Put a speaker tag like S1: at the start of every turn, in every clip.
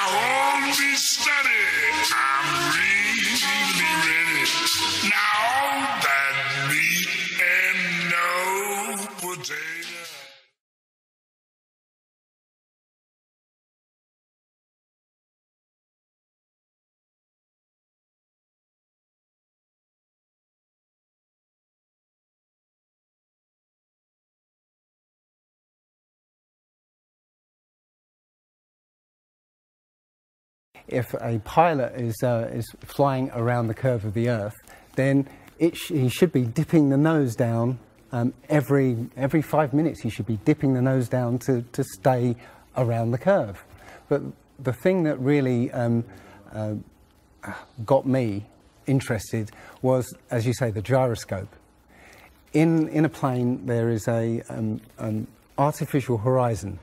S1: I won't be steady. I'm really ready. Now that meat and no potato.
S2: If a pilot is flying around the curve of the Earth, then he should be dipping the nose down every 5 minutes. He should be dipping the nose down to stay around the curve. But the thing that really got me interested was, as you say, the gyroscope. In a plane, there is an artificial horizon.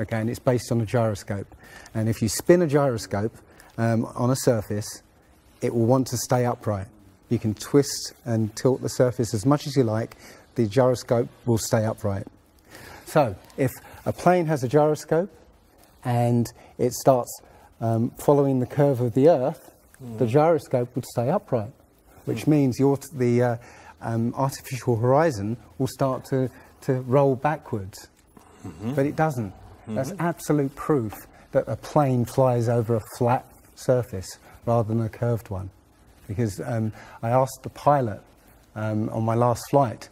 S2: Okay, and it's based on a gyroscope. And if you spin a gyroscope on a surface, it will want to stay upright. You can twist and tilt the surface as much as you like, the gyroscope will stay upright. So, if a plane has a gyroscope and it starts following the curve of the Earth, the gyroscope would stay upright, which means the artificial horizon will start to roll backwards. But it doesn't. That's absolute proof that a plane flies over a flat surface rather than a curved one. Because I asked the pilot on my last flight,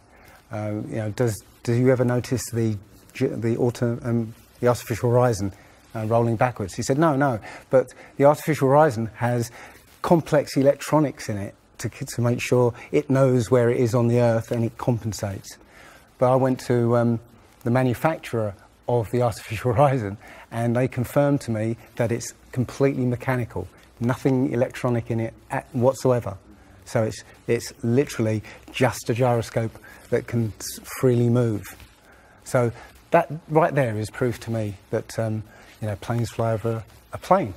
S2: do you ever notice the artificial horizon rolling backwards? He said, no, but the artificial horizon has complex electronics in it to make sure it knows where it is on the Earth and it compensates. But I went to the manufacturer of the artificial horizon, and they confirmed to me that it's completely mechanical, nothing electronic in it whatsoever. So it's literally just a gyroscope that can freely move. So that right there is proof to me that planes fly over a plane.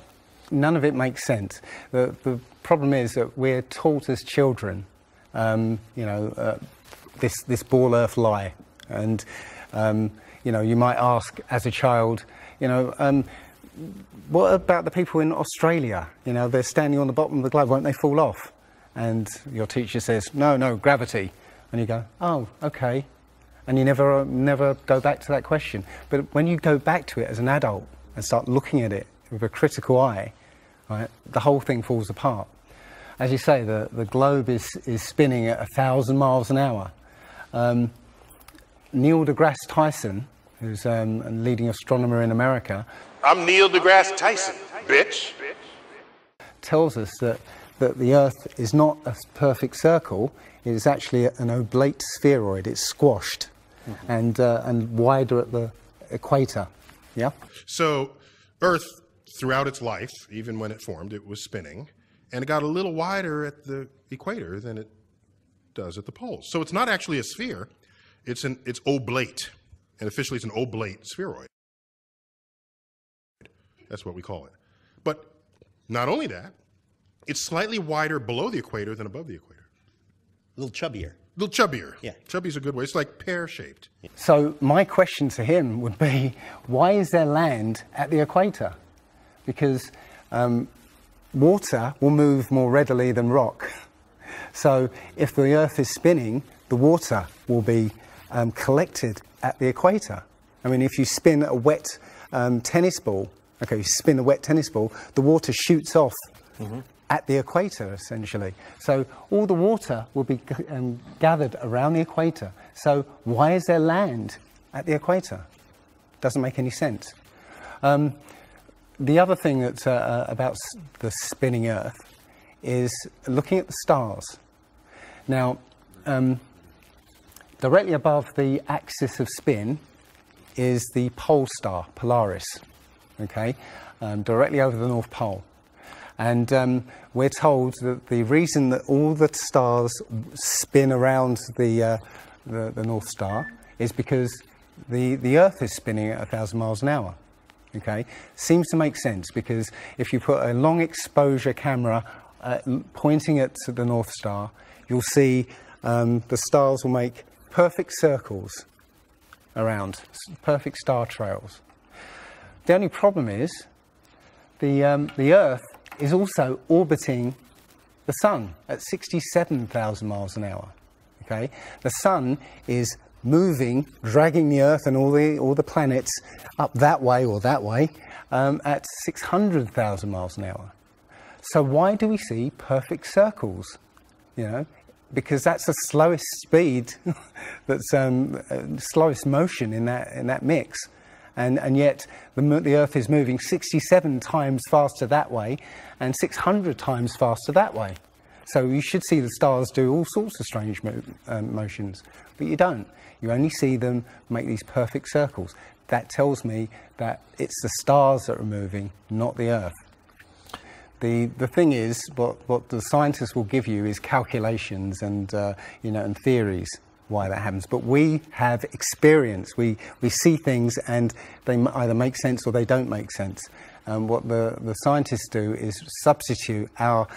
S2: None of it makes sense. The problem is that we're taught as children, this ball Earth lie, and you might ask as a child, what about the people in Australia? They're standing on the bottom of the globe, won't they fall off? And your teacher says, no, gravity. And you go, oh, okay. And you never go back to that question. But when you go back to it as an adult and start looking at it with a critical eye, right, the whole thing falls apart. As you say, the globe is spinning at 1,000 miles an hour. Neil deGrasse Tyson, who's a leading astronomer in America.
S1: I'm Neil deGrasse Tyson, bitch.
S2: Tells us that the Earth is not a perfect circle, it is actually an oblate spheroid, it's squashed and wider at the equator, yeah?
S3: So Earth, throughout its life, even when it formed, it was spinning, and it got a little wider at the equator than it does at the poles. So it's not actually a sphere, it's oblate. And officially, it's an oblate spheroid. That's what we call it. But not only that, it's slightly wider below the equator than above the equator.
S4: A little chubbier.
S3: A little chubbier.
S4: Yeah.
S3: Chubby's a good way. It's like pear-shaped.
S2: So my question to him would be, why is there land at the equator? Because water will move more readily than rock. So if the Earth is spinning, the water will be collected at the equator. I mean, if you spin a wet tennis ball, the water shoots off at the equator, essentially. So all the water will be gathered around the equator. So why is there land at the equator? Doesn't make any sense. The other thing that's about the spinning Earth is looking at the stars. Now, directly above the axis of spin is the pole star, Polaris, directly over the North Pole. And we're told that the reason that all the stars spin around the North Star is because the Earth is spinning at 1,000 miles an hour. Seems to make sense, because if you put a long exposure camera pointing at the North Star, you'll see the stars will make perfect circles around, perfect star trails. The only problem is the Earth is also orbiting the Sun at 67,000 miles an hour. Okay, the Sun is moving, dragging the Earth and all the planets up that way or that way at 600,000 miles an hour. So why do we see perfect circles? You know, because that's the slowest speed, that's slowest motion in that mix, and yet the Earth is moving 67 times faster that way and 600 times faster that way. So you should see the stars do all sorts of strange motions, but you don't. You only see them make these perfect circles. That tells me that it's the stars that are moving, not the Earth. The thing is, what the scientists will give you is calculations and and theories why that happens. But we have experience. We see things and they either make sense or they don't make sense. What the scientists do is substitute our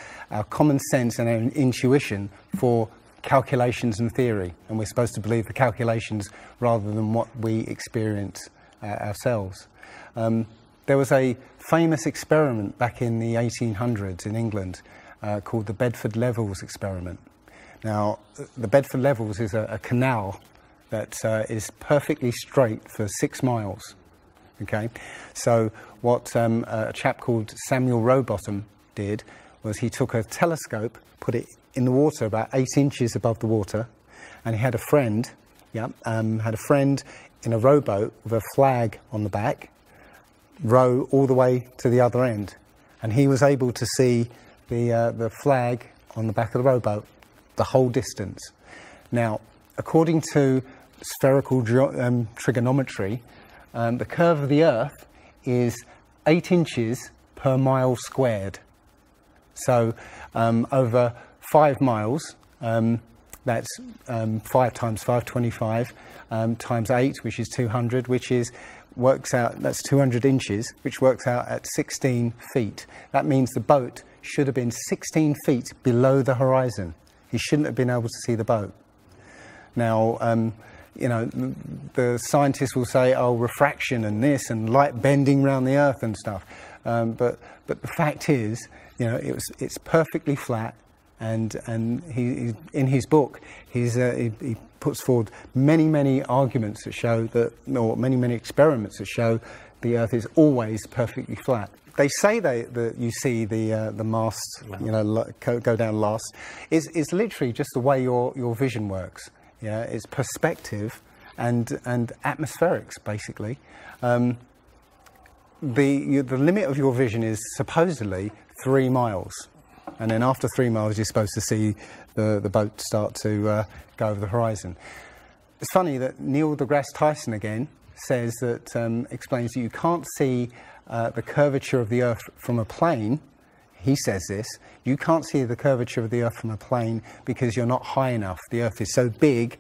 S2: common sense and our intuition for calculations and theory, and we're supposed to believe the calculations rather than what we experience ourselves. There was a famous experiment back in the 1800s in England called the Bedford Levels experiment. Now, the Bedford Levels is a canal that is perfectly straight for 6 miles. Okay, so what a chap called Samuel Rowbottom did was he took a telescope, put it in the water about 8 inches above the water, and he had a friend, in a rowboat with a flag on the back, row all the way to the other end, and he was able to see the flag on the back of the rowboat the whole distance. Now, according to spherical trigonometry, the curve of the Earth is 8 inches per mile squared. So over 5 miles, that's 5 times 5, 25, times 8, which is 200, works out, that's 200 inches, which works out at 16 feet. That means the boat should have been 16 feet below the horizon. He shouldn't have been able to see the boat. Now, the scientists will say, oh, refraction and this and light bending around the Earth and stuff. But the fact is, it's perfectly flat. And he in his book, he puts forward many arguments that show that, or many experiments that show the Earth is always perfectly flat. They say that you see the mast, go down last. It's literally just the way your vision works. Yeah, it's perspective and atmospherics basically. The limit of your vision is supposedly 3 miles. And then after 3 miles, you're supposed to see the boat start to go over the horizon. It's funny that Neil deGrasse Tyson again says that, explains that you can't see the curvature of the Earth from a plane. He says this, you can't see the curvature of the Earth from a plane because you're not high enough. The Earth is so big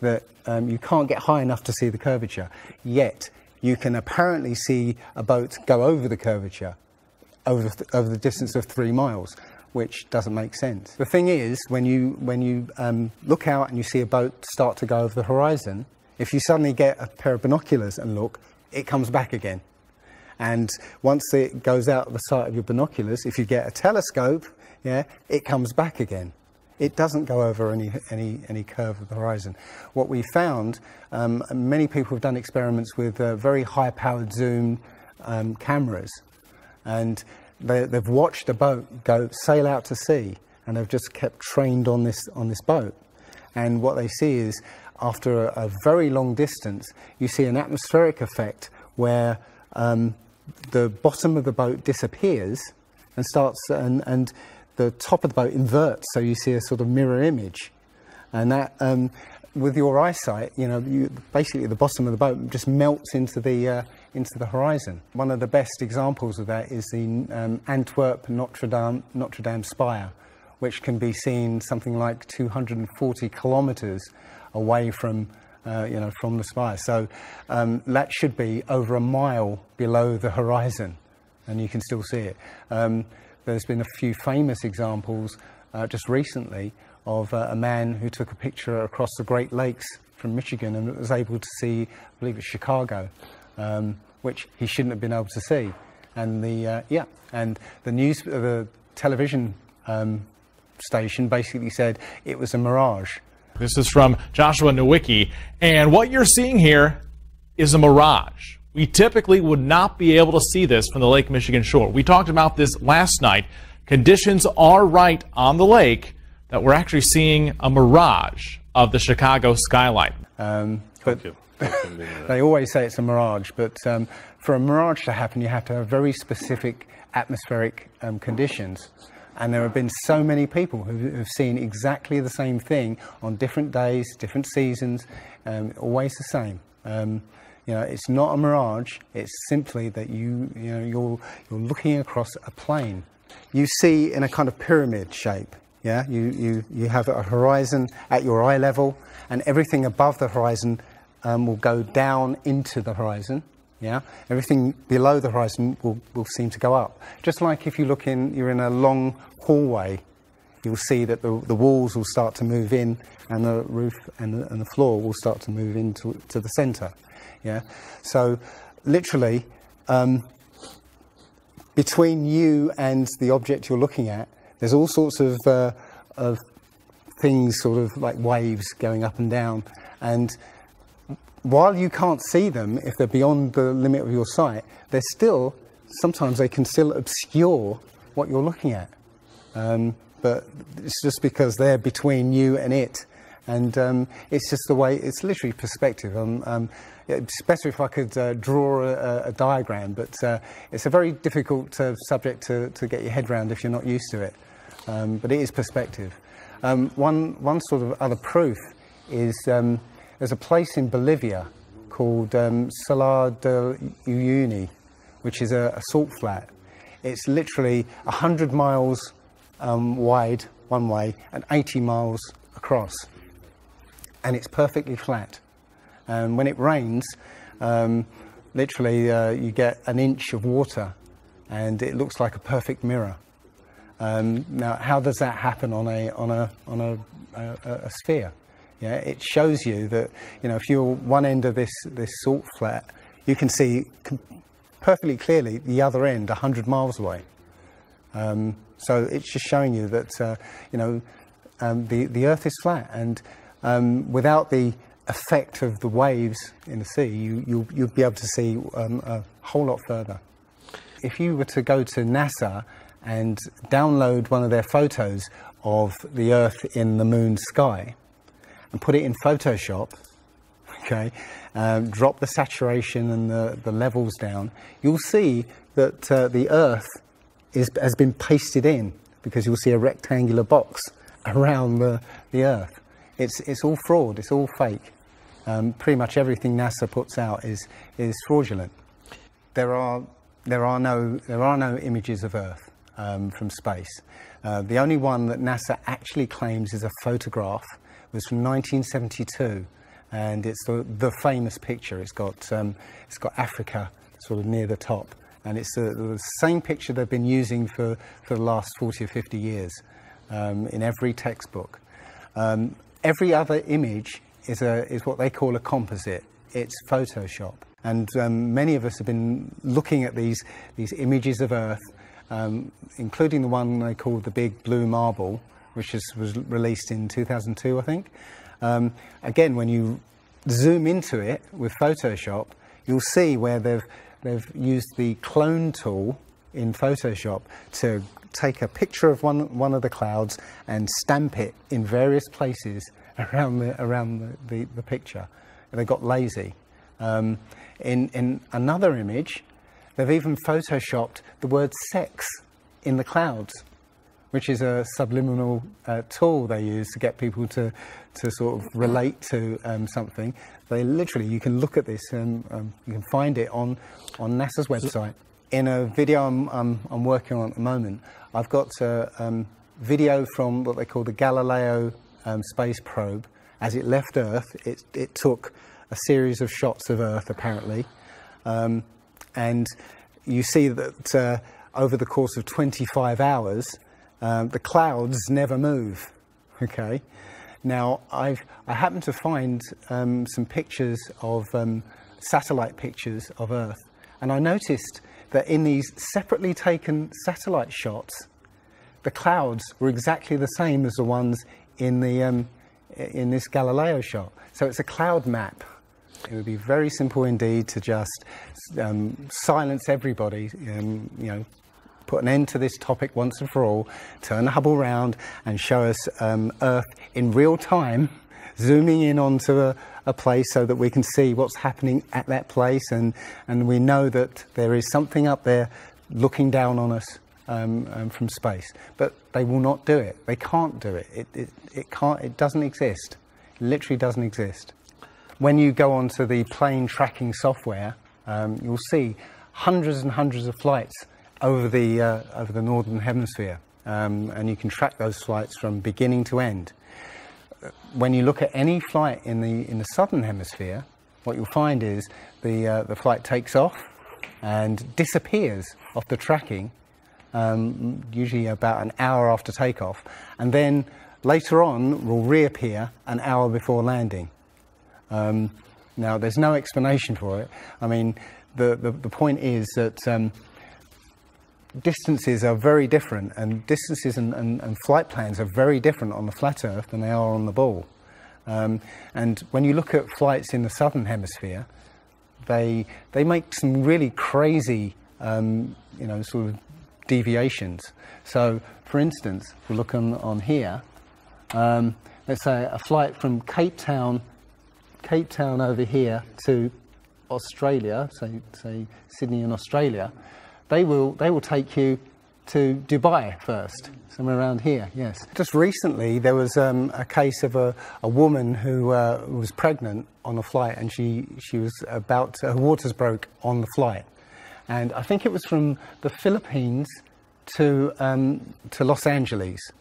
S2: that you can't get high enough to see the curvature. Yet, you can apparently see a boat go over the curvature over the distance of 3 miles, which doesn't make sense. The thing is, when you look out and you see a boat start to go over the horizon, if you suddenly get a pair of binoculars and look, it comes back again. And once it goes out of the sight of your binoculars, if you get a telescope, it comes back again. It doesn't go over any curve of the horizon. What we found, many people have done experiments with very high-powered zoom cameras, and they've watched a boat sail out to sea, and they've just kept trained on this boat. And what they see is, after a very long distance, you see an atmospheric effect where the bottom of the boat disappears and and the top of the boat inverts, so you see a sort of mirror image. And that, with your eyesight, basically the bottom of the boat just melts into the horizon. One of the best examples of that is the Antwerp Notre Dame spire, which can be seen something like 240 kilometers away from the spire. So that should be over a mile below the horizon, and you can still see it. There's been a few famous examples just recently of a man who took a picture across the Great Lakes from Michigan and was able to see, I believe it's Chicago, which he shouldn't have been able to see. And the television station basically said it was a mirage.
S5: This is from Joshua Nowicki, and what you're seeing here is a mirage. We typically would not be able to see this from the Lake Michigan shore. We talked about this last night. Conditions are right on the lake that we're actually seeing a mirage of the Chicago skyline.
S2: But they always say it's a mirage, but for a mirage to happen, you have to have very specific atmospheric conditions. And there have been so many people who've seen exactly the same thing on different days, different seasons, always the same. You know, it's not a mirage. It's simply that you're looking across a plain. You see in a kind of pyramid shape. Yeah, you have a horizon at your eye level, and everything above the horizon will go down into the horizon. Yeah, everything below the horizon will seem to go up. Just like if you're in a long hallway, you'll see that the walls will start to move in, and the roof and the floor will start to move into the center. Yeah, so literally between you and the object you're looking at, there's all sorts of things, sort of like waves going up and down, and while you can't see them, if they're beyond the limit of your sight, sometimes they can still obscure what you're looking at. But it's just because they're between you and it. And it's just the way, it's literally perspective. It's better if I could draw a diagram, but it's a very difficult subject to get your head around if you're not used to it. But it is perspective. One sort of other proof is there's a place in Bolivia called Salar de Uyuni, which is a salt flat. It's literally 100 miles wide one way and 80 miles across. And it's perfectly flat. And when it rains, literally you get an inch of water and it looks like a perfect mirror. Now, how does that happen on a sphere? Yeah, it shows you that, you know, if you're one end of this salt flat, you can see perfectly clearly the other end 100 miles away. So it's just showing you that, you know, the Earth is flat, and without the effect of the waves in the sea, you'll be able to see a whole lot further. If you were to go to NASA and download one of their photos of the Earth in the moon's sky and put it in Photoshop, okay, drop the saturation and the levels down, you'll see that the Earth has been pasted in, because you'll see a rectangular box around the Earth. It's all fraud, it's all fake. Pretty much everything NASA puts out is fraudulent. There are no images of Earth from space. The only one that NASA actually claims is a photograph was from 1972, and it's the famous picture. It's got Africa sort of near the top, and it's the same picture they've been using for the last 40 or 50 years in every textbook. Every other image is what they call a composite. It's Photoshop. And many of us have been looking at these images of Earth, including the one they called the Big Blue Marble, which was released in 2002, I think. Again, when you zoom into it with Photoshop, you'll see where they've used the clone tool in Photoshop to take a picture of one of the clouds and stamp it in various places around the picture. They got lazy. In another image, they've even photoshopped the word sex in the clouds, which is a subliminal tool they use to get people to sort of relate to something. They literally, you can look at this and you can find it on NASA's website. In a video I'm working on at the moment, I've got video from what they call the Galileo space probe. As it left Earth, it took a series of shots of Earth, apparently, and you see that over the course of 25 hours, the clouds never move. Okay, now I happened to find some pictures of satellite pictures of Earth, and I noticed that in these separately taken satellite shots, the clouds were exactly the same as the ones in this Galileo shot. So it's a cloud map. It would be very simple indeed to just silence everybody, put an end to this topic once and for all, turn the Hubble round and show us Earth in real time, zooming in onto a place so that we can see what's happening at that place, and we know that there is something up there looking down on us from space. But they will not do it. They can't do it. It doesn't exist. It literally doesn't exist. When you go onto the plane tracking software, you'll see hundreds and hundreds of flights over the northern hemisphere, and you can track those flights from beginning to end. When you look at any flight in the southern hemisphere, what you'll find is the flight takes off and disappears off the tracking, usually about an hour after takeoff, and then later on will reappear an hour before landing. Now, there's no explanation for it. I mean, the point is that distances are very different, and distances and flight plans are very different on the flat Earth than they are on the ball. And when you look at flights in the southern hemisphere, they make some really crazy, sort of deviations. So, for instance, if we look on here, let's say a flight from Cape Town over here to Australia, say Sydney in Australia, they will take you to Dubai first, somewhere around here. Yes. Just recently, there was a case of a woman who was pregnant on a flight, and she was her waters broke on the flight, and I think it was from the Philippines to Los Angeles.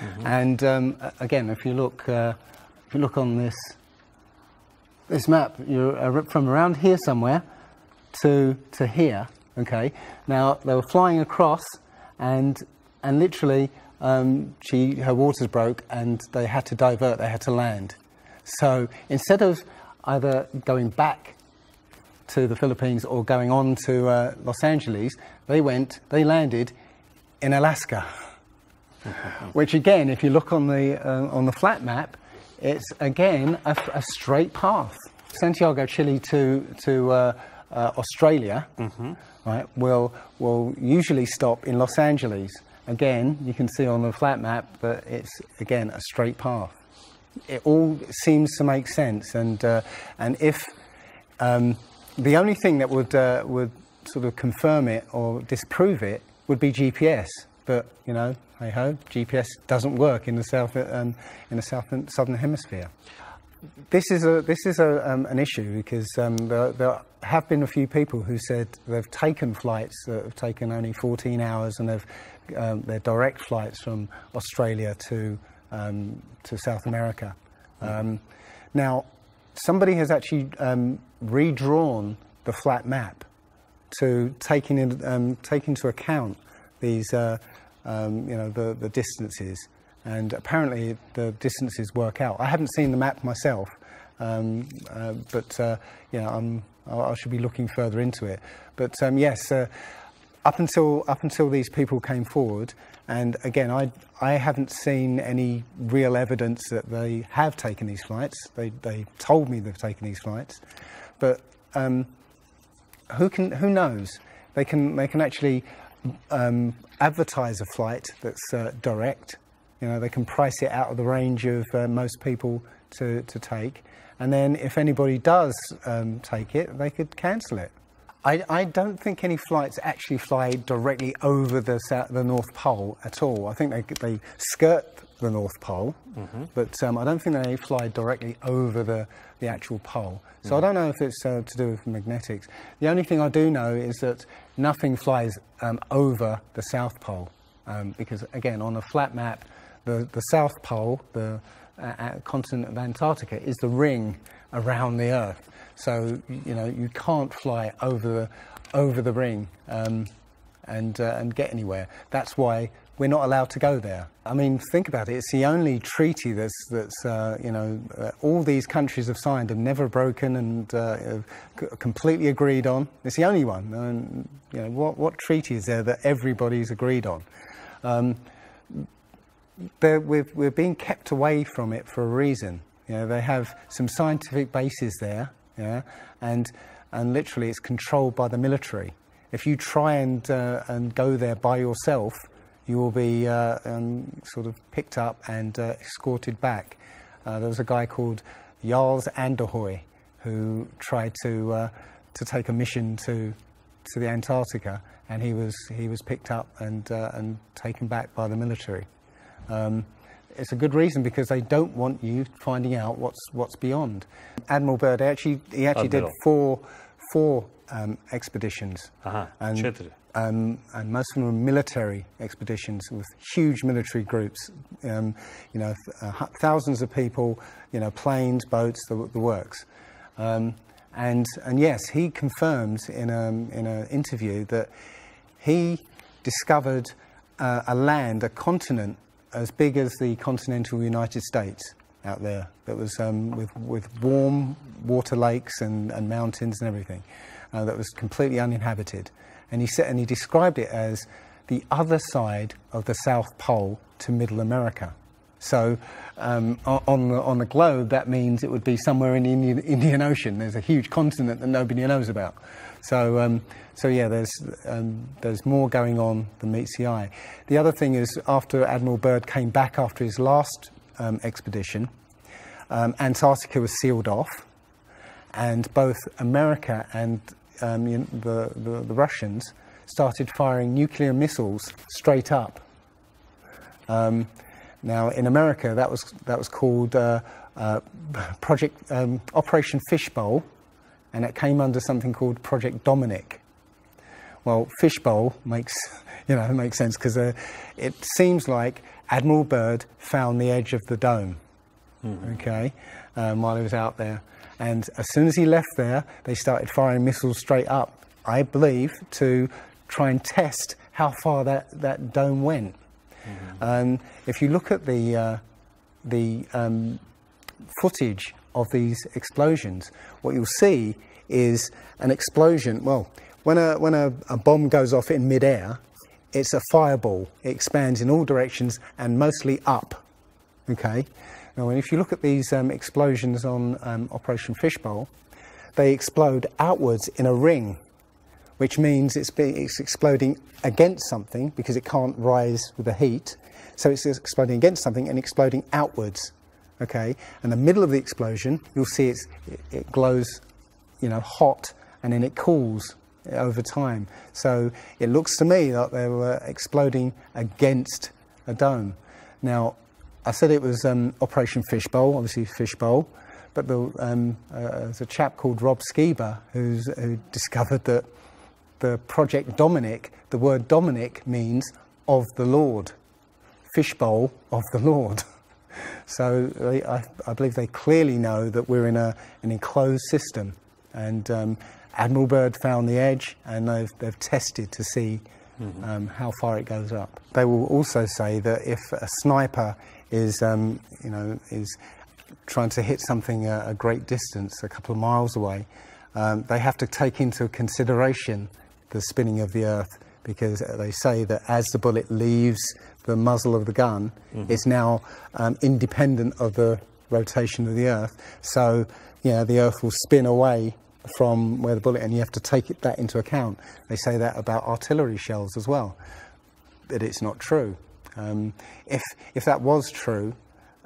S2: Mm-hmm. And again, if you look on this map, you're from around here somewhere to here. Okay. Now they were flying across, and literally her waters broke, and they had to divert. They had to land. So instead of either going back to the Philippines or going on to Los Angeles, they landed in Alaska. Which again, if you look on the flat map, it's again a straight path. Santiago, Chile to Australia, mm-hmm. right? Will usually stop in Los Angeles. Again, you can see on the flat map that it's again a straight path. It all seems to make sense, and if the only thing that would sort of confirm it or disprove it would be GPS, but hey ho, GPS doesn't work in the southern hemisphere. This is an issue because there have been a few people who said they've taken flights that have taken only 14 hours, and they're direct flights from Australia to South America. Now, somebody has actually redrawn the flat map to take into account these the distances, and apparently the distances work out. I haven't seen the map myself, but I should be looking further into it. But yes, up until these people came forward, and again, I haven't seen any real evidence that they have taken these flights. They told me they've taken these flights, but who knows? They can actually advertise a flight that's direct. They can price it out of the range of most people to take, and then if anybody does take it, they could cancel it. I don't think any flights actually fly directly over the North Pole at all. I think they skirt the North Pole, mm-hmm. but I don't think they fly directly over the actual pole. So mm-hmm. I don't know if it's to do with magnetics. The only thing I do know is that nothing flies over the South Pole, because again, on a flat map, the South Pole, the continent of Antarctica, is the ring around the Earth. So you can't fly over the ring and get anywhere. That's why we're not allowed to go there. I mean, think about it. It's the only treaty that's all these countries have signed and never broken and completely agreed on. It's the only one. And, what treaty is there that everybody's agreed on? We're being kept away from it for a reason. They have some scientific bases there, and literally it's controlled by the military. If you try and go there by yourself, you will be sort of picked up and escorted back. There was a guy called Jarls Anderhoy who tried to take a mission to the Antarctica, and he was picked up and taken back by the military. It's a good reason, because they don't want you finding out what's beyond. Admiral Byrd he actually did four expeditions, and most of them were military expeditions with huge military groups. Thousands of people, planes, boats, the works. And yes, he confirmed in an interview that he discovered a continent as big as the continental United States out there, that was with warm water lakes and mountains and everything, that was completely uninhabited. And he described it as the other side of the South Pole to Middle America. So on the globe, that means it would be somewhere in the Indian Ocean. There's a huge continent that nobody knows about. So yeah, there's more going on than meets the eye. The other thing is, after Admiral Byrd came back after his last expedition, Antarctica was sealed off, and both America and the Russians started firing nuclear missiles straight up. Now, in America, that was called Operation Fishbowl, and it came under something called Project Dominic. Well, Fishbowl makes sense, because it seems like Admiral Byrd found the edge of the dome, okay, while he was out there. And as soon as he left there, they started firing missiles straight up, I believe, to try and test how far that dome went. If you look at the footage of these explosions, what you'll see is an explosion. Well, when a bomb goes off in midair, it's a fireball. It expands in all directions and mostly up. Okay. Now, if you look at these explosions on Operation Fishbowl, they explode outwards in a ring, which means it's exploding against something, because it can't rise with the heat. So it's exploding against something and exploding outwards. Okay, and the middle of the explosion, you'll see it glows, hot, and then it cools over time. So it looks to me like they were exploding against a dome. Now, I said it was Operation Fishbowl, obviously Fishbowl, but there's a chap called Rob Skiba who discovered that the Project Dominic, the word Dominic means of the Lord, Fishbowl of the Lord. So I believe they clearly know that we're in an enclosed system, and Admiral Byrd found the edge, and they've tested to see how far it goes up. They will also say that if a sniper is trying to hit something a great distance, a couple of miles away, they have to take into consideration the spinning of the Earth, because they say that as the bullet leaves the muzzle of the gun, it's now independent of the rotation of the Earth. So, the Earth will spin away from where the bullet, and you have to take that into account. They say that about artillery shells as well, that it's not true. If that was true,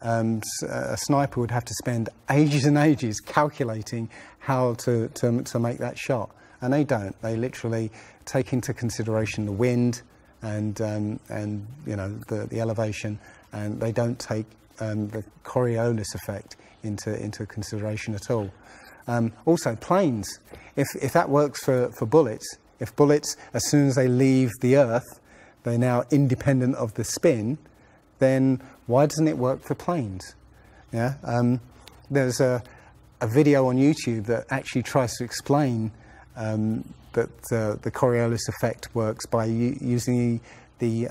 S2: a sniper would have to spend ages and ages calculating how to make that shot, and they don't. They literally take into consideration the wind and the elevation, and they don't take the Coriolis effect into consideration at all. Also, planes. If that works for bullets, if bullets, as soon as they leave the Earth, they're now independent of the spin, then why doesn't it work for planes? Yeah. There's a video on YouTube that actually tries to explain that the Coriolis effect works by using the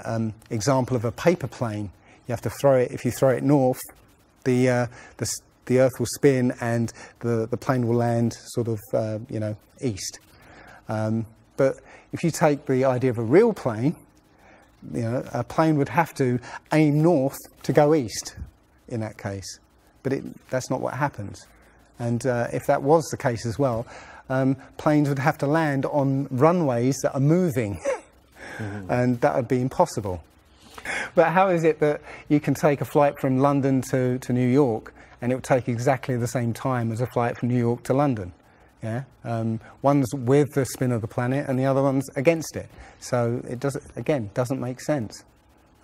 S2: example of a paper plane. You have to throw it. If you throw it north, the Earth will spin and the plane will land sort of east. But if you take the idea of a real plane, a plane would have to aim north to go east in that case. But that's not what happens. And if that was the case as well, planes would have to land on runways that are moving. And that would be impossible. But how is it that you can take a flight from London to New York and it would take exactly the same time as a flight from New York to London? Yeah? One's with the spin of the planet and the other one's against it. So it doesn't make sense.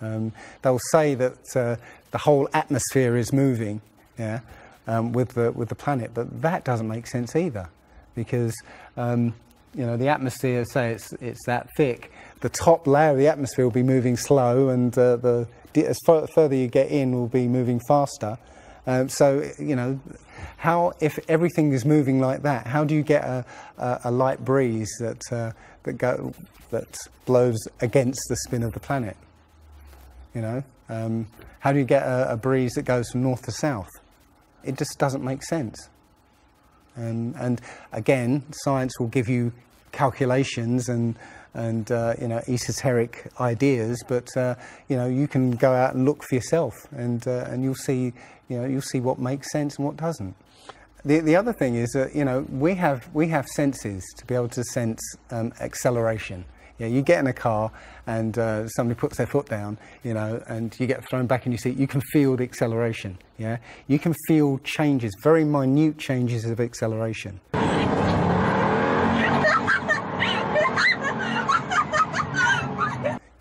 S2: They'll say that the whole atmosphere is moving, yeah, with the planet, but that doesn't make sense either, because the atmosphere, say it's that thick, the top layer of the atmosphere will be moving slow, and as further you get in, will be moving faster. So how, if everything is moving like that, how do you get a light breeze that blows against the spin of the planet? How do you get a breeze that goes from north to south? It just doesn't make sense. And again, science will give you calculations and esoteric ideas, but you can go out and look for yourself, and you'll see what makes sense and what doesn't. The other thing is that we have senses to be able to sense acceleration. Yeah, you get in a car and somebody puts their foot down, and you get thrown back in your seat. You can feel the acceleration. Yeah, you can feel changes, very minute changes of acceleration.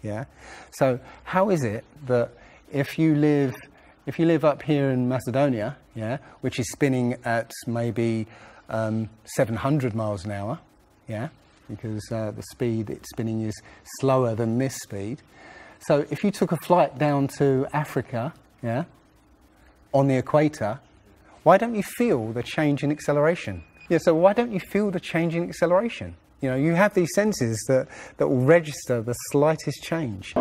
S2: Yeah. So how is it that if you live up here in Macedonia, yeah, which is spinning at maybe 700 miles an hour, yeah, because the speed it's spinning is slower than this speed. So if you took a flight down to Africa, yeah, on the equator, why don't you feel the change in acceleration? Yeah, so why don't you feel the change in acceleration? You have these senses that will register the slightest change.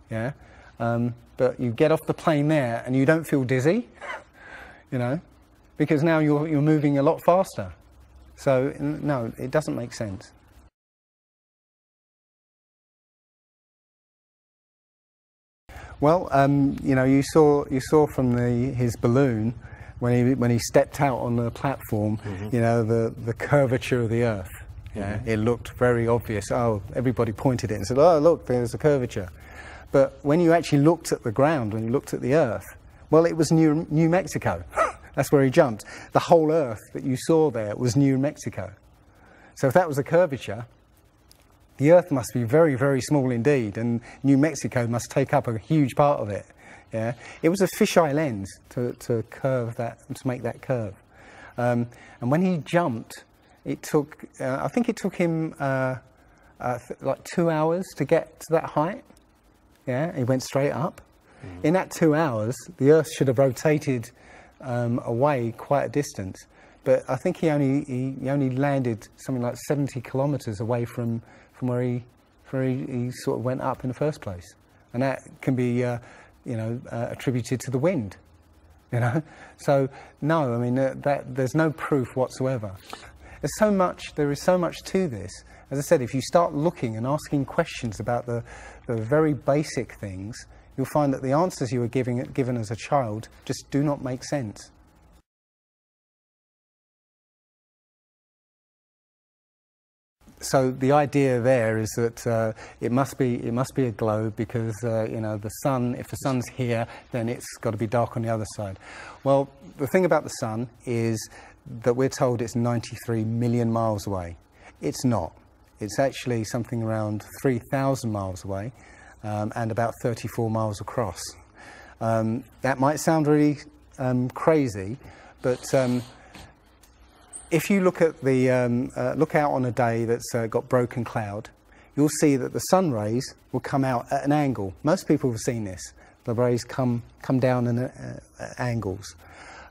S2: Yeah, but you get off the plane there and you don't feel dizzy, because now you're moving a lot faster. So no, it doesn't make sense. Well, you saw from his balloon when he stepped out on the platform, the curvature of the Earth. Yeah, it looked very obvious. Oh, everybody pointed it and said, "Oh, look, there's a curvature." But when you actually looked at the ground, when you looked at the Earth, well, it was New Mexico. That's where he jumped. The whole Earth that you saw there was New Mexico. So if that was a curvature, the Earth must be very, very small indeed, and New Mexico must take up a huge part of it. Yeah, it was a fisheye lens to curve that, to make that curve. And when he jumped, it took, I think it took him like 2 hours to get to that height. Yeah, he went straight up. In that 2 hours, the Earth should have rotated away quite a distance, but I think he only landed something like 70 kilometers away from where he sort of went up in the first place, and that can be attributed to the wind. So no, I mean that there's no proof whatsoever. There is so much to this. As I said, if you start looking and asking questions about the very basic things, you'll find that the answers you were given as a child just do not make sense. So the idea there is that it must be a globe, because the sun, if the sun's here, then it's got to be dark on the other side. Well, the thing about the sun is that we're told it's 93 million miles away. It's not. It's actually something around 3,000 miles away, and about 34 miles across. That might sound really crazy, but if you look at look out on a day that's got broken cloud, you'll see that the sun rays will come out at an angle. Most people have seen this. The rays come down at angles.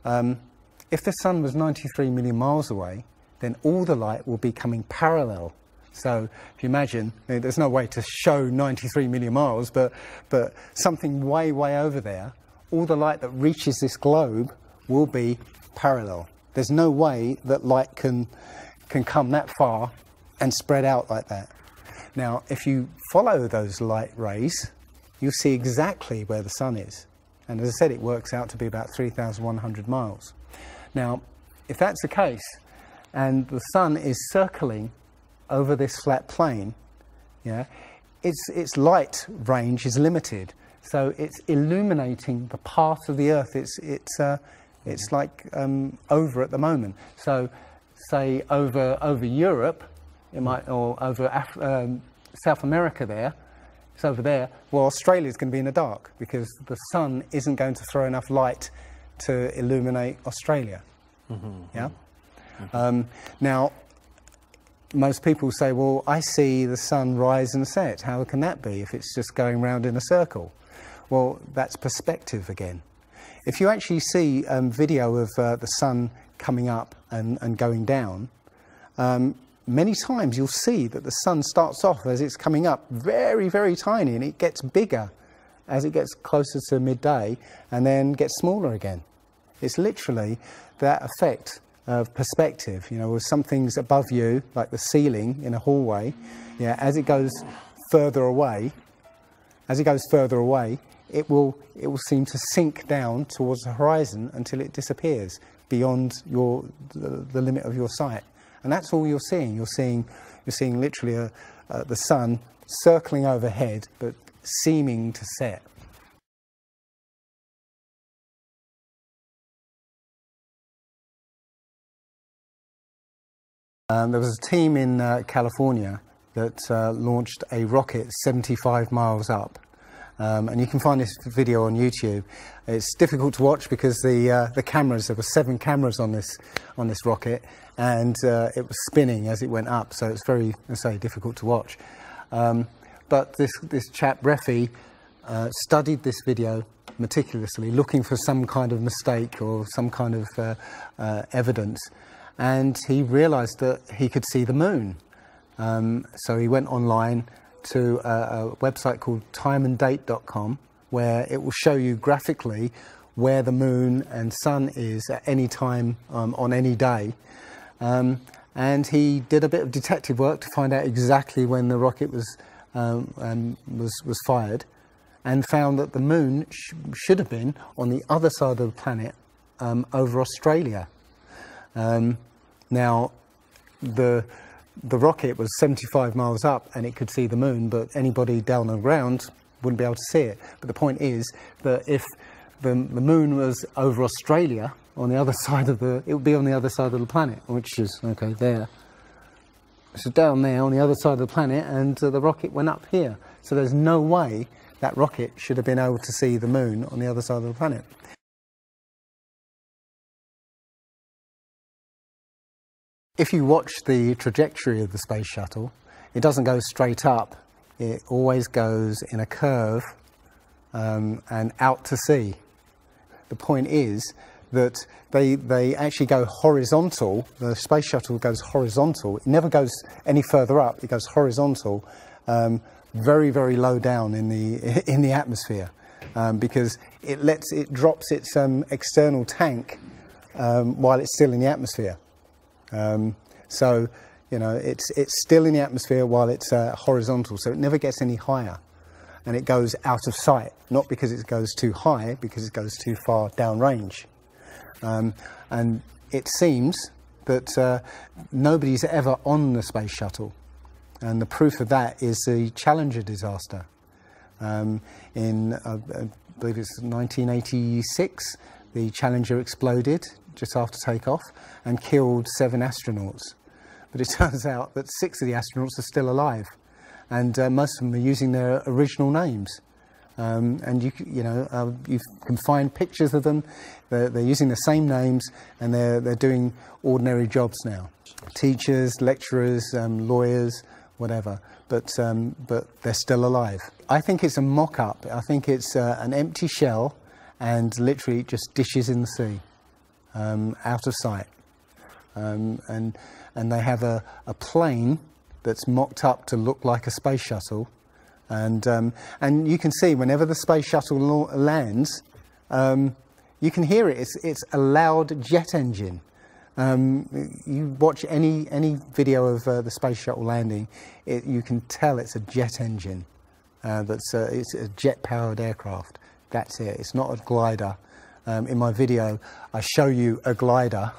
S2: If the sun was 93 million miles away, then all the light will be coming parallel. So if you imagine, there's no way to show 93 million miles, but something way, way over there, all the light that reaches this globe will be parallel. There's no way that light can come that far and spread out like that. Now, if you follow those light rays, you'll see exactly where the sun is. And as I said, it works out to be about 3,100 miles. Now, if that's the case, and the sun is circling over this flat plane, yeah, its light range is limited. So it's illuminating the part of the Earth it's like over at the moment. So, say over Europe, it might, or over South America there, it's over there. Well, Australia's going to be in the dark because the sun isn't going to throw enough light to illuminate Australia. Yeah. Now, most people say, well, I see the sun rise and set. How can that be if it's just going round in a circle? Well, that's perspective again. If you actually see video of the sun coming up and going down, many times you'll see that the sun starts off as it's coming up very, very tiny, and it gets bigger as it gets closer to midday and then gets smaller again. It's literally that effect of perspective, you know, with some things above you, like the ceiling in a hallway, yeah, as it goes further away, it will seem to sink down towards the horizon until it disappears beyond the limit of your sight. And that's all you're seeing. You're seeing literally the sun circling overhead, but seeming to set. There was a team in California that launched a rocket 75 miles up. And you can find this video on YouTube. It's difficult to watch because the cameras, there were 7 cameras on this rocket, and it was spinning as it went up, so it's very, I say, difficult to watch. But this chap, Refi, studied this video meticulously, looking for some kind of mistake or some kind of evidence, and he realized that he could see the moon. So he went online to a website called timeanddate.com, where it will show you graphically where the moon and sun is at any time on any day. And he did a bit of detective work to find out exactly when the rocket was fired, and found that the moon should have been on the other side of the planet, over Australia. Now, the rocket was 75 miles up and it could see the moon, but anybody down on the ground wouldn't be able to see it. But the point is that if the moon was over Australia, on the other side of it would be on the other side of the planet, which is, okay, there. So down there on the other side of the planet, and the rocket went up here. So there's no way that rocket should have been able to see the moon on the other side of the planet. If you watch the trajectory of the space shuttle, it doesn't go straight up. It always goes in a curve and out to sea. The point is that they actually go horizontal. The space shuttle goes horizontal. It never goes any further up. It goes horizontal, very, very low down in the atmosphere, because it drops its external tank while it's still in the atmosphere. So, you know, it's still in the atmosphere while it's horizontal, so it never gets any higher, and it goes out of sight, not because it goes too high, because it goes too far downrange. And it seems that nobody's ever on the space shuttle, and the proof of that is the Challenger disaster. In, I believe it's 1986, the Challenger exploded just after takeoff and killed 7 astronauts. But it turns out that 6 of the astronauts are still alive, and most of them are using their original names. And you can find pictures of them. They're using the same names, and they're doing ordinary jobs now. Teachers, lecturers, lawyers, whatever. But they're still alive. I think it's a mock-up. I think it's an empty shell, and literally just dishes in the sea, out of sight. And and they have a plane that's mocked up to look like a space shuttle, and you can see whenever the space shuttle lands, you can hear it. It's a loud jet engine. You watch any video of the space shuttle landing, you can tell it's a jet engine. It's a jet-powered aircraft. That's it. It's not a glider. In my video, I show you a glider,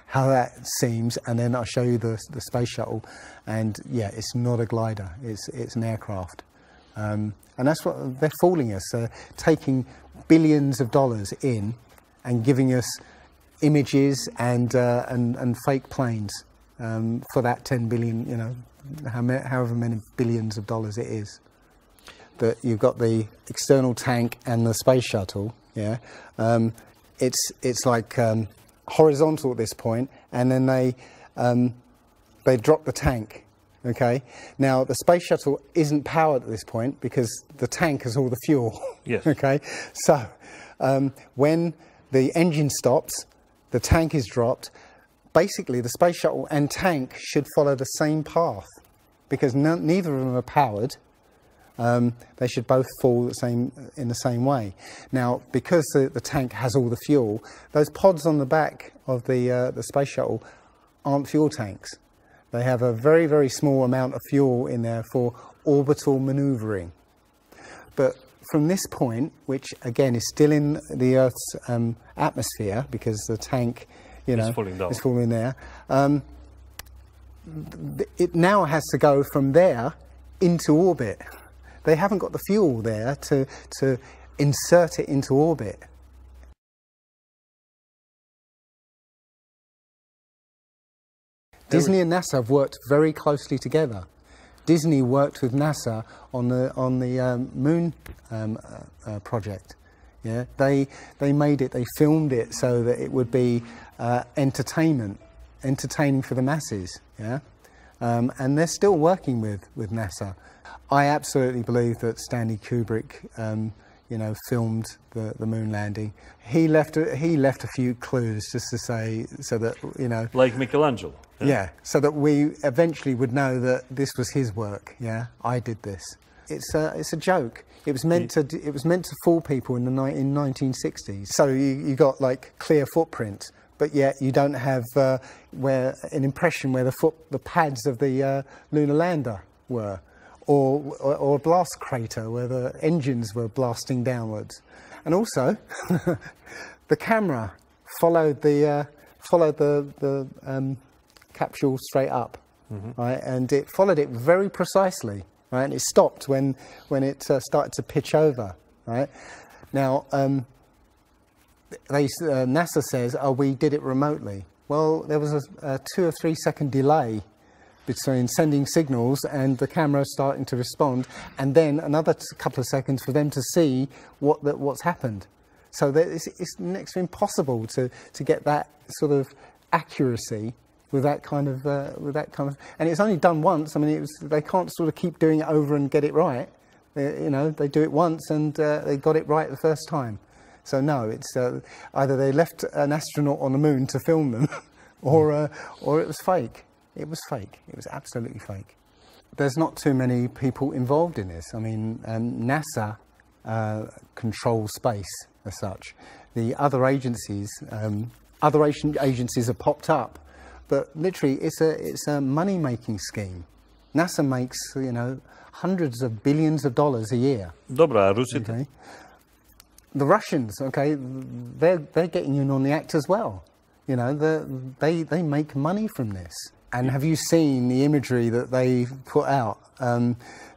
S2: how that seems, and then I show you the space shuttle, and yeah, it's not a glider. It's an aircraft, and that's what they're fooling us. Taking billions of dollars in and giving us images and fake planes for that 10 billion, you know, however many billions of dollars it is. That you've got the external tank and the space shuttle. Yeah, it's like horizontal at this point, and then they drop the tank. Okay, now the space shuttle isn't powered at this point because the tank has all the fuel.
S6: Yes.
S2: Okay, so when the engine stops, the tank is dropped. Basically, the space shuttle and tank should follow the same path because neither of them are powered. They should both fall in the same way. Now, because the tank has all the fuel, those pods on the back of the space shuttle aren't fuel tanks. They have a very, very small amount of fuel in there for orbital manoeuvring. But from this point, which again is still in the Earth's atmosphere, because the tank, you know, is falling there, it now has to go from there into orbit. They haven't got the fuel there to insert it into orbit. Disney and NASA have worked very closely together. Disney worked with NASA on the moon project. Yeah, they made it. They filmed it so that it would be entertaining for the masses. Yeah, and they're still working with NASA. I absolutely believe that Stanley Kubrick, you know, filmed the moon landing. He left a few clues just to say, so that, you know,
S6: like Michelangelo.
S2: Yeah, so that we eventually would know that this was his work. Yeah, I did this. It's a joke. It was meant to fool people in 1960s. So you got like clear footprints, but yet you don't have where an impression where the pads of the lunar lander were, or a blast crater where the engines were blasting downwards. And also, the camera followed the capsule straight up, right? And it followed it very precisely, right? And it stopped when it started to pitch over, right? Now, NASA says, "Oh, we did it remotely." Well, there was a 2 or 3 second delay between sending signals and the camera starting to respond, and then another couple of seconds for them to see what's happened. So it's next to impossible to get that sort of accuracy with that kind of and it's only done once. I mean, they can't sort of keep doing it over and get it right. You know, they do it once and they got it right the first time. So no, it's either they left an astronaut on the moon to film them, or it was fake. It was fake. It was absolutely fake. There's not too many people involved in this. I mean, NASA controls space as such. The other agencies have popped up, but literally it's a money-making scheme. NASA makes, you know, hundreds of billions of dollars a year.
S6: Dobra, Rusy.
S2: Okay. The Russians, okay, they're getting in on the act as well. You know, they make money from this. And have you seen the imagery that they put out?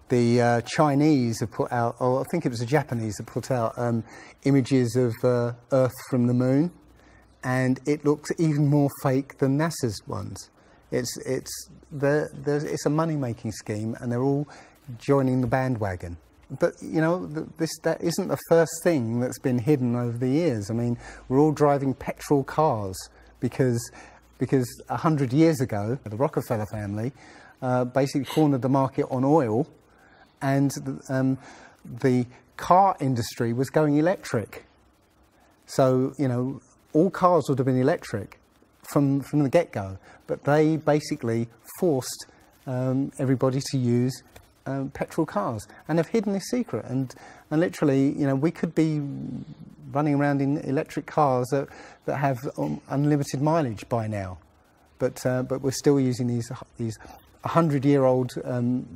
S2: The Chinese have put out, or I think it was the Japanese that put out images of Earth from the moon, and it looks even more fake than NASA's ones. It's a money-making scheme, and they're all joining the bandwagon. But you know, that isn't the first thing that's been hidden over the years. I mean, we're all driving petrol cars because 100 years ago, the Rockefeller family basically cornered the market on oil, and the car industry was going electric. So, you know, all cars would have been electric, from the get-go, but they basically forced everybody to use petrol cars, and have hidden this secret. And literally, you know, we could be running around in electric cars that have unlimited mileage by now, but we're still using these 100-year-old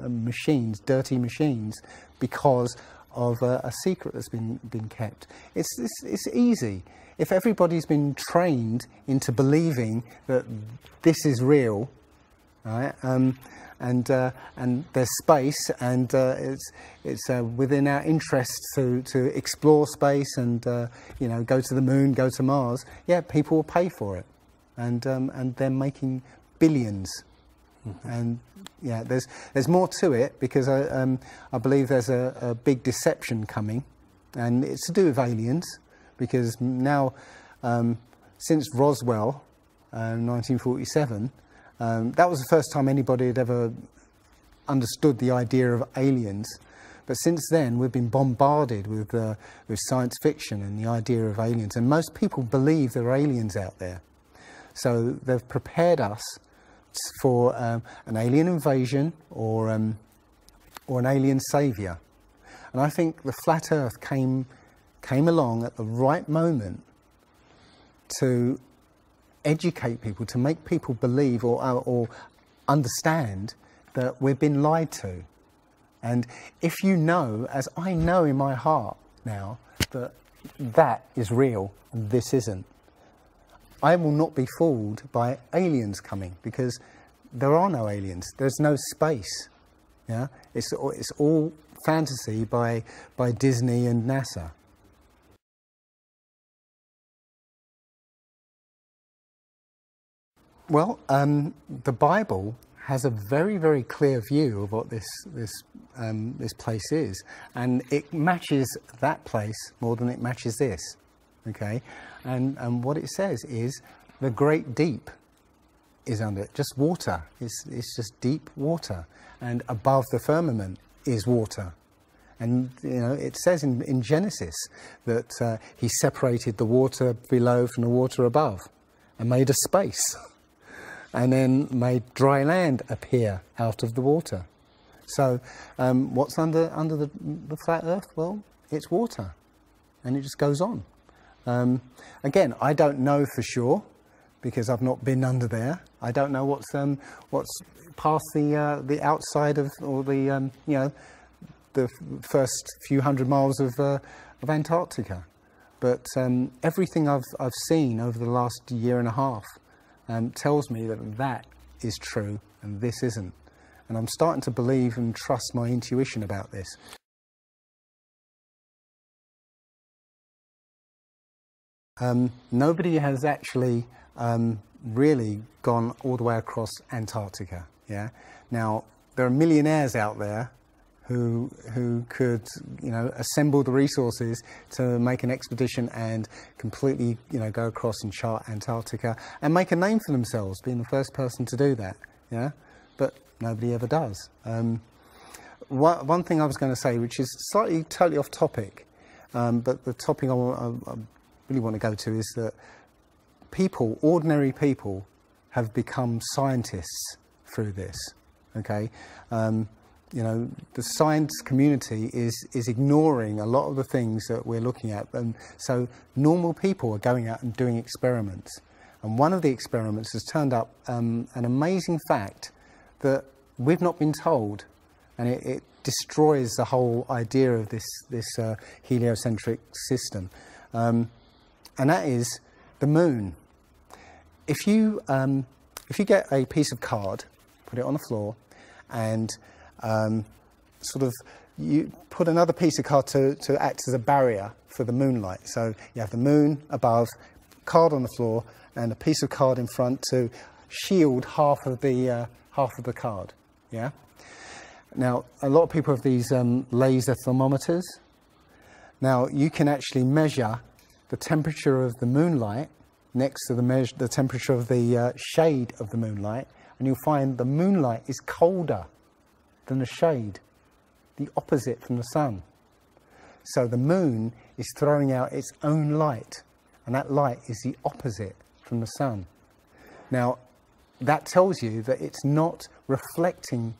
S2: machines, dirty machines, because of a secret that's been kept. It's easy. If everybody's been trained into believing that this is real, right? And there's space, and it's within our interest to explore space and you know, go to the moon, go to Mars. Yeah, people will pay for it, and they're making billions. Mm-hmm. And yeah, there's more to it, because I believe there's a big deception coming, and it's to do with aliens, because now since Roswell, 1947. That was the first time anybody had ever understood the idea of aliens. But since then, we've been bombarded with science fiction and the idea of aliens. And most people believe there are aliens out there. So they've prepared us for an alien invasion or an alien saviour. And I think the flat Earth came along at the right moment to educate people, to make people believe or understand that we've been lied to. And if you know, as I know in my heart now, that is real and this isn't, I will not be fooled by aliens coming, because there are no aliens. There's no space. Yeah, it's all fantasy by Disney and NASA. Well, the Bible has a very, very clear view of what this place is, and it matches that place more than it matches this. Okay, and what it says is the great deep is under it, just water. It's just deep water, and above the firmament is water. And you know, it says in Genesis that he separated the water below from the water above, and made a space. And then made dry land appear out of the water. So what's under the flat Earth? Well, it's water, and it just goes on. Again, I don't know for sure, because I've not been under there. I don't know what's past the outside of, or the you know, the first few hundred miles of Antarctica. But everything I've seen over the last year and a half tells me that is true and this isn't. And I'm starting to believe and trust my intuition about this. Nobody has actually really gone all the way across Antarctica. Yeah. Now, there are millionaires out there who could, you know, assemble the resources to make an expedition and completely, you know, go across and chart Antarctica and make a name for themselves, being the first person to do that. Yeah, but nobody ever does. One thing I was going to say, which is slightly totally off topic, but the topic I really want to go to is that people, ordinary people, have become scientists through this. Okay. You know, the science community is ignoring a lot of the things that we're looking at, and so normal people are going out and doing experiments. And one of the experiments has turned up an amazing fact that we've not been told, and it destroys the whole idea of this heliocentric system, and that is the moon. If you get a piece of card, put it on the floor, and sort of you put another piece of card to act as a barrier for the moonlight. So you have the moon above, card on the floor, and a piece of card in front to shield half of the card. Yeah. Now, a lot of people have these laser thermometers. Now, you can actually measure the temperature of the moonlight next to the temperature of the shade of the moonlight, and you'll find the moonlight is colder than the shade, the opposite from the sun. So the moon is throwing out its own light, and that light is the opposite from the sun. Now, that tells you that it's not reflecting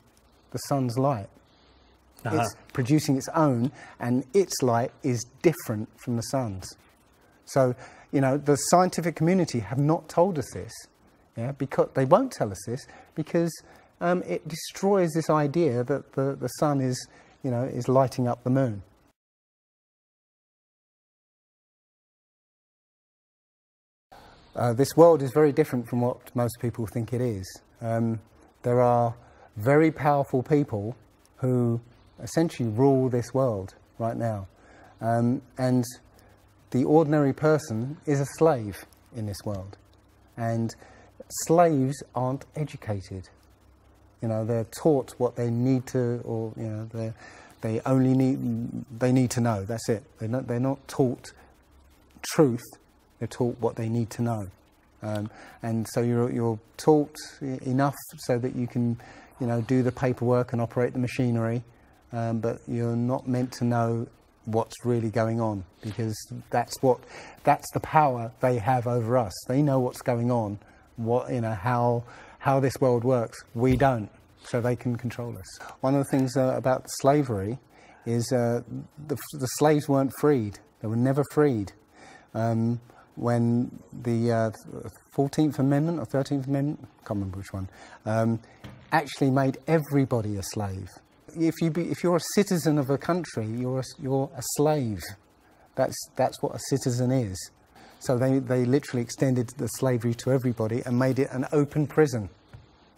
S2: the sun's light. It's producing its own, and its light is different from the sun's. So, you know, the scientific community have not told us this, yeah, because they won't tell us this because it destroys this idea that the sun is, you know, is lighting up the moon. This world is very different from what most people think it is. There are very powerful people who essentially rule this world right now. And the ordinary person is a slave in this world. And slaves aren't educated. You know, they're taught what they need to, or, you know, they need to know, that's it. They're not taught truth. They're taught what they need to know, and so you're taught enough so that you can, you know, do the paperwork and operate the machinery, but you're not meant to know what's really going on, because that's the power they have over us. They know what's going on, you know, how this world works. We don't, so they can control us. One of the things about slavery is the slaves weren't freed. They were never freed. When the 14th Amendment or 13th Amendment, I can't remember which one, actually made everybody a slave. If you're a citizen of a country, you're a slave. That's what a citizen is. So they literally extended the slavery to everybody and made it an open prison,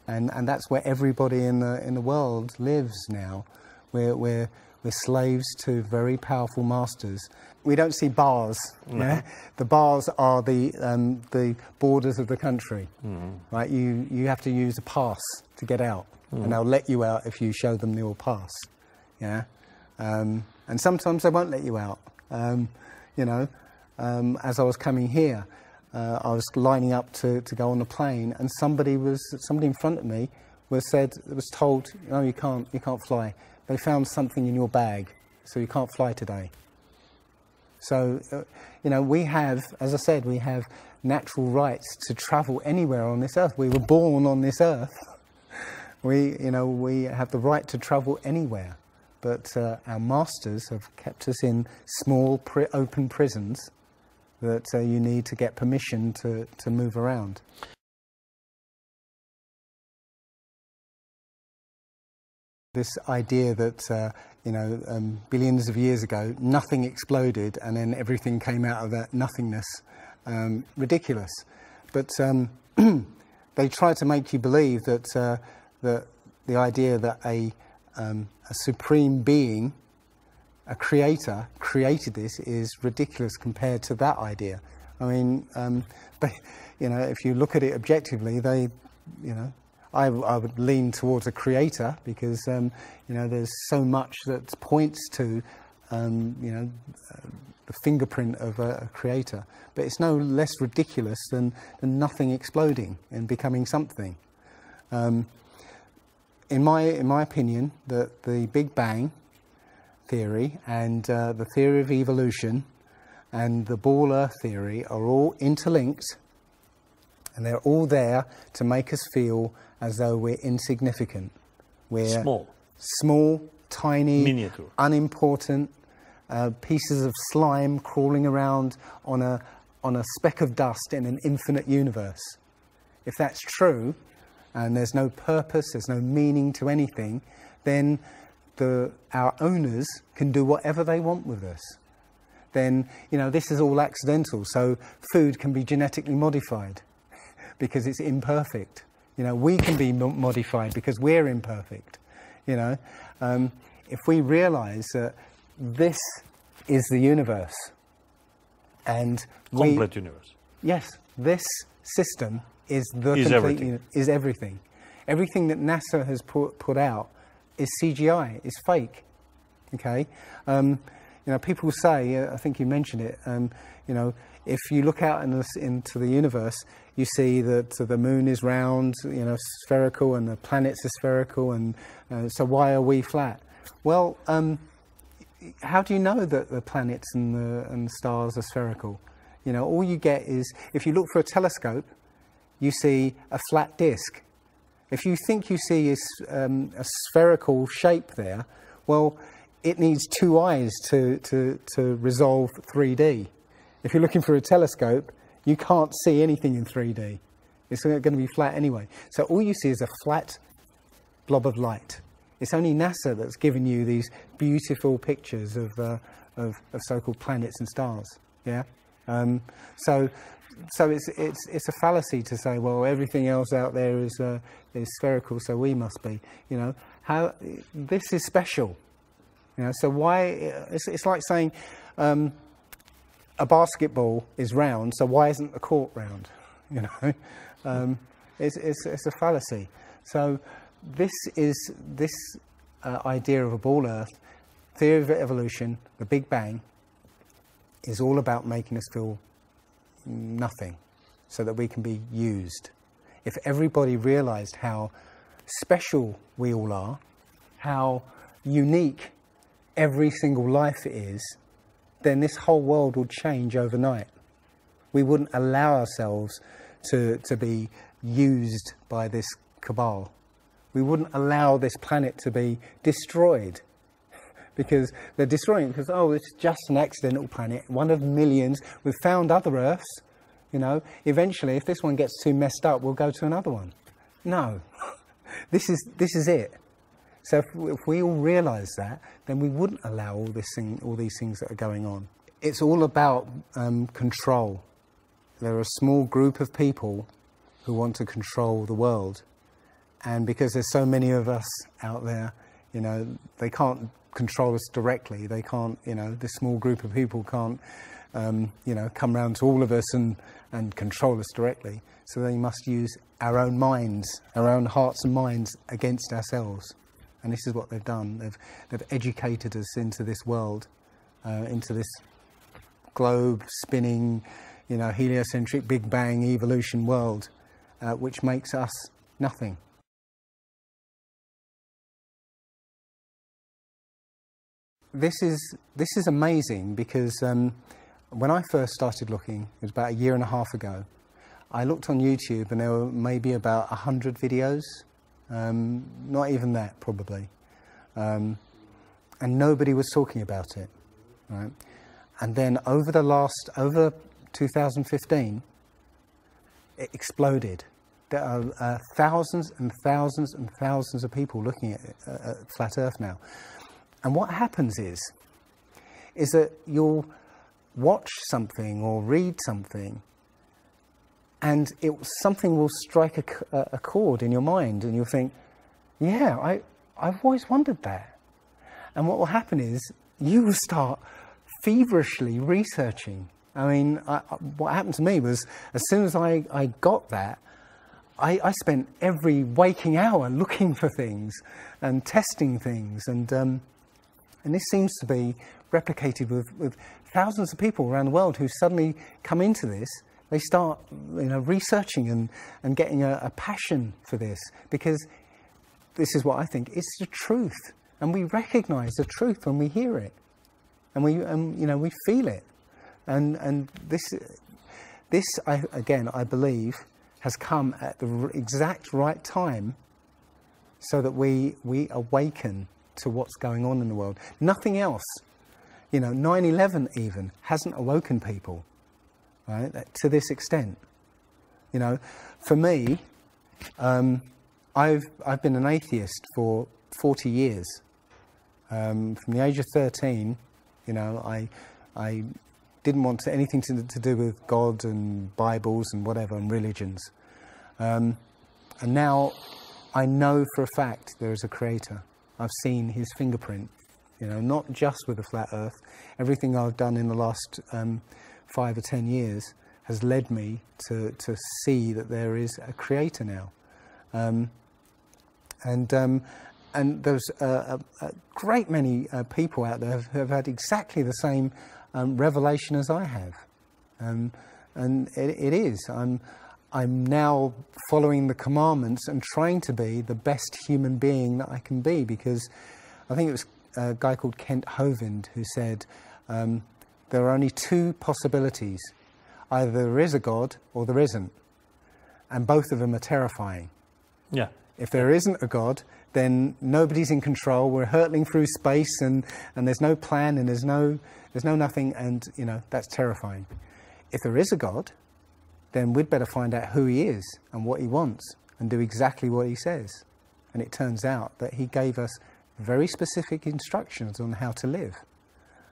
S2: and that's where everybody in the world lives now. We're slaves to very powerful masters. We don't see bars. No. Yeah? The bars are the borders of the country. Right? You have to use a pass to get out, and they'll let you out if you show them your pass. Yeah, and sometimes they won't let you out. You know, as I was coming here, I was lining up to go on the plane, and somebody in front of me was told, "No, you can't fly. They found something in your bag, so you can't fly today." So, you know, we have, as I said, we have natural rights to travel anywhere on this earth. We were born on this earth. We have the right to travel anywhere. But our masters have kept us in small, open prisons that you need to get permission to move around. This idea that, billions of years ago, nothing exploded and then everything came out of that nothingness, ridiculous. But they try to make you believe that the idea that a supreme being, a creator, created this is ridiculous compared to that idea. I mean, if you look at it objectively, I would lean towards a creator because, there's so much that points to, the fingerprint of a creator. But it's no less ridiculous than nothing exploding and becoming something. In my opinion, the Big Bang theory and the theory of evolution and the Ball Earth theory are all interlinked, and they're all there to make us feel as though we're insignificant. We're small, tiny,
S4: miniature,
S2: unimportant pieces of slime crawling around on a speck of dust in an infinite universe. If that's true, and there's no purpose, there's no meaning to anything, then our owners can do whatever they want with us. Then, this is all accidental, so food can be genetically modified because it's imperfect. We can be modified because we're imperfect. If we realise that this is the universe, and
S4: complete universe.
S2: Yes, this system is is everything. Everything that NASA has put out is CGI, is fake. Okay, people say, I think you mentioned it. If you look out into the universe, you see that the moon is round, spherical, and the planets are spherical, and so why are we flat? Well, how do you know that the planets and the stars are spherical? All you get is, if you look for a telescope, you see a flat disk. If you think you see a spherical shape there, well, it needs two eyes to resolve 3D. If you're looking for a telescope, you can't see anything in 3D. It's going to be flat anyway. So all you see is a flat blob of light. It's only NASA that's given you these beautiful pictures of so-called planets and stars. Yeah. So it's a fallacy to say, well, everything else out there is spherical, so we must be. You know, how this is special. You know, so why? It's like saying a basketball is round, so why isn't the court round? You know, it's a fallacy. So this idea of a ball Earth, theory of evolution, the Big Bang, is all about making us feel nothing, so that we can be used. If everybody realized how special we all are, how unique every single life is, then this whole world would change overnight. We wouldn't allow ourselves to be used by this cabal. We wouldn't allow this planet to be destroyed, because they're destroying it because, oh, it's just an accidental planet, one of millions. We've found other Earths, you know. Eventually, if this one gets too messed up, we'll go to another one. No, this is it. So if we all realise that, then we wouldn't allow all these things that are going on. It's all about control. There are a small group of people who want to control the world, and because there's so many of us out there, you know, they can't control us directly. They can't, you know, this small group of people can't, you know, come round to all of us and control us directly. So they must use our own minds, our own hearts and minds against ourselves. And this is what they've done. They've educated us into this world, into this globe spinning, you know, heliocentric Big Bang evolution world, which makes us nothing. This is amazing because when I first started looking, it was about 1.5 years ago, I looked on YouTube and there were maybe about 100 videos, not even that probably, and nobody was talking about it, right? And then over 2015, it exploded. There are thousands and thousands and thousands of people looking at Flat Earth now. And what happens is that you'll watch something or read something, and something will strike a chord in your mind, and you'll think, yeah, I've always wondered that. And what will happen is you will start feverishly researching. I mean, what happened to me was, as soon as I got that, I spent every waking hour looking for things and testing things, and this seems to be replicated with thousands of people around the world who suddenly come into this. They start, you know, researching and getting a passion for this, because this is what I think, it's the truth. And we recognise the truth when we hear it. And you know, we feel it. And this I believe, has come at the exact right time, so that we awaken to what's going on in the world. Nothing else, you know, 9/11 even hasn't awoken people, right, to this extent. You know, for me, I've been an atheist for 40 years. From the age of 13, you know, I didn't want anything to do with God and Bibles and whatever and religions. And now I know for a fact there is a creator. I've seen his fingerprint, you know, not just with the Flat Earth. Everything I've done in the last 5 or 10 years has led me to see that there is a creator now. And there's a great many people out there who have had exactly the same revelation as I have. And it is. I'm now following the commandments and trying to be the best human being that I can be, because I think it was a guy called Kent Hovind who said there are only two possibilities. Either there is a God or there isn't. and both of them are terrifying.
S6: Yeah.
S2: If there isn't a God, then nobody's in control. We're hurtling through space, and there's no plan, and there's no nothing, and you know, that's terrifying. If there is a God, then we'd better find out who he is and what he wants, and do exactly what he says. And it turns out that he gave us very specific instructions on how to live.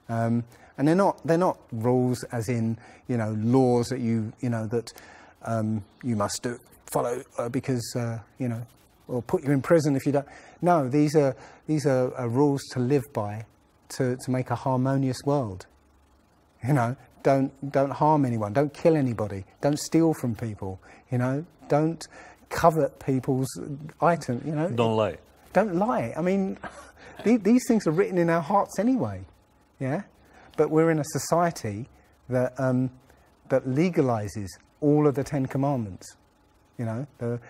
S2: And they're not rules as in, you know, laws that you must follow because you know, or put you in prison if you don't. No, these are rules to live by, to make a harmonious world. You know, don't harm anyone, don't kill anybody, don't steal from people. You know, don't covet people's items. You know,
S6: Don't lie.
S2: Don't lie. I mean, these things are written in our hearts anyway. Yeah, but we're in a society that that legalizes all of the 10 Commandments. You know, the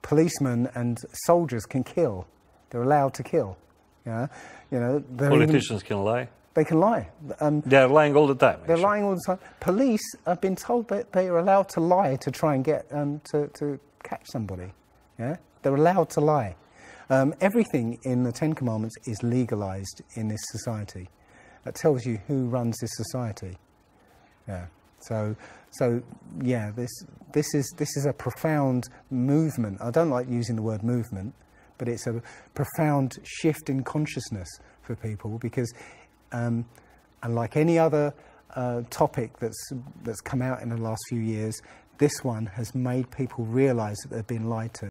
S2: policemen and soldiers can kill. They're allowed to kill. Yeah, you know.
S6: Politicians can lie.
S2: They can lie.
S6: They're lying all the time.
S2: They're
S6: actually.
S2: lying all the time. Police have been told that they are allowed to lie to try and get to catch somebody. Yeah, they're allowed to lie. Everything in the 10 Commandments is legalized in this society. That tells you who runs this society. Yeah. So yeah, this is a profound movement. I don't like using the word movement, but it's a profound shift in consciousness for people because, and like any other topic that's come out in the last few years, this one has made people realise that they've been lied to.